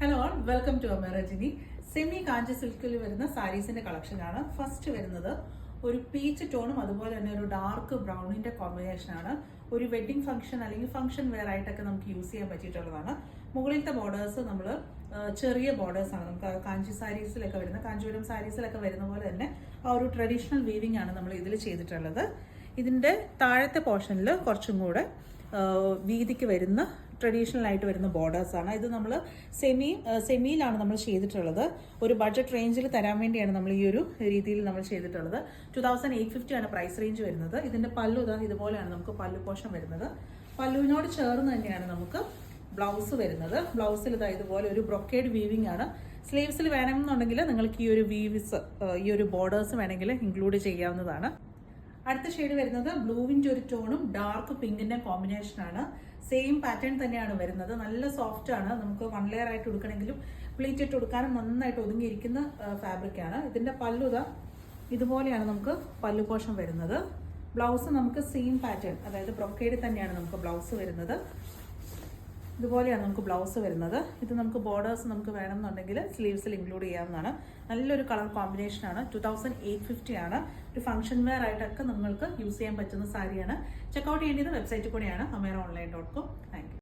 Hello all, welcome to അമേറജിനി. Semi Kanchi സിൽക്കിൽ വരുന്ന സാരീസിന്റെ കളക്ഷൻ ആണ്. ഫസ്റ്റ് വരുന്നത് ഒരു പീച്ച് ടോണും അതുപോലെ തന്നെ ഒരു ഡാർക്ക് ബ്രൗണിന്റെ കോമ്പിനേഷൻ ആണ്. ഒരു വെഡിങ് ഫംഗ്ഷൻ അല്ലെങ്കിൽ ഫംഗ്ഷൻ വെയർ ആയിട്ടൊക്കെ നമുക്ക് യൂസ് ചെയ്യാൻ പറ്റിയിട്ടുള്ളതാണ്. മുകളിലത്തെ ബോർഡേഴ്സ് നമ്മൾ ചെറിയ ബോർഡേഴ്സ് ആണ്. നമുക്ക് കാഞ്ചി സാരീസിലൊക്കെ വരുന്ന കാഞ്ചീപുരം സാരീസിലൊക്കെ വരുന്ന പോലെ തന്നെ ആ ഒരു ട്രഡീഷണൽ വീവിംഗ് ആണ് നമ്മൾ ഇതിൽ ചെയ്തിട്ടുള്ളത്. ഇതിന്റെ താഴത്തെ പോർഷനിൽ കുറച്ചും കൂടെ വീതിക്ക് വരുന്ന ട്രഡീഷണൽ ആയിട്ട് വരുന്ന ബോർഡേഴ്സ് ആണ്. ഇത് നമ്മൾ സെമിയിലാണ് നമ്മൾ ചെയ്തിട്ടുള്ളത്. ഒരു ബഡ്ജറ്റ് റേഞ്ചിൽ തരാൻ വേണ്ടിയാണ് നമ്മൾ ഈ ഒരു രീതിയിൽ നമ്മൾ ചെയ്തിട്ടുള്ളത്. 2850 ആണ് പ്രൈസ് റേഞ്ച് വരുന്നത്. ഇതിന്റെ പല്ലു ഇതുപോലെയാണ് നമുക്ക് പല്ലു പോർഷൻ വരുന്നത്. പല്ലുവിനോട് ചേർന്ന് തന്നെയാണ് നമുക്ക് ബ്ലൗസ് വരുന്നത്. ബ്ലൗസിൽ ഇതുപോലെ ഒരു ബ്രൊക്കേഡ് വീവിംഗ് ആണ്. സ്ലീവ്സിൽ വേണമെന്നുണ്ടെങ്കിൽ നിങ്ങൾക്ക് ഈ ഒരു വീവ്സ് ഈ ഒരു ബോർഡേഴ്സ് വേണമെങ്കിൽ ഇൻക്ലൂഡ് ചെയ്യാവുന്നതാണ്. അടുത്ത ഷെയ്ഡ് വരുന്നത് ബ്ലൂവിൻ്റെ ഒരു ടോണും ഡാർക്ക് പിങ്കിന്റെ കോമ്പിനേഷൻ ആണ്. സെയിം പാറ്റേൺ തന്നെയാണ് വരുന്നത്. നല്ല സോഫ്റ്റ് ആണ്. നമുക്ക് വൺ ലെയർ ആയിട്ട് എടുക്കണമെങ്കിലും പ്ലീറ്റ് ഇട്ട് കൊടുക്കാനും നന്നായിട്ട് ഒതുങ്ങിയിരിക്കുന്ന ഫാബ്രിക് ആണ്. ഇതിന്റെ പല്ലു ഇതുപോലെയാണ് നമുക്ക് പല്ലു പോർഷൻ വരുന്നത്. ബ്ലൗസ് നമുക്ക് സെയിം പാറ്റേൺ, അതായത് ബ്രൊക്കേഡ് തന്നെയാണ് നമുക്ക് ബ്ലൗസ് വരുന്നത്. ഇതുപോലെയാണ് നമുക്ക് ബ്ലൗസ് വരുന്നത്. ഇത് നമുക്ക് ബോർഡേഴ്സ് നമുക്ക് വേണമെന്നുണ്ടെങ്കിൽ സ്ലീവ്സിൽ ഇൻക്ലൂഡ് ചെയ്യാവുന്നതാണ്. നല്ലൊരു കളർ കോമ്പിനേഷൻ ആണ്. 2850 ആണ്. ഒരു ഫംഗ്ഷൻ വെയർ ആയിട്ടൊക്കെ നിങ്ങൾക്ക് യൂസ് ചെയ്യാൻ പറ്റുന്ന സാരിയാണ്. ചെക്കൗട്ട് ചെയ്യേണ്ടത് വെബ്സൈറ്റിൽ കൂടെയാണ്, ameeraonline.com. Thank you.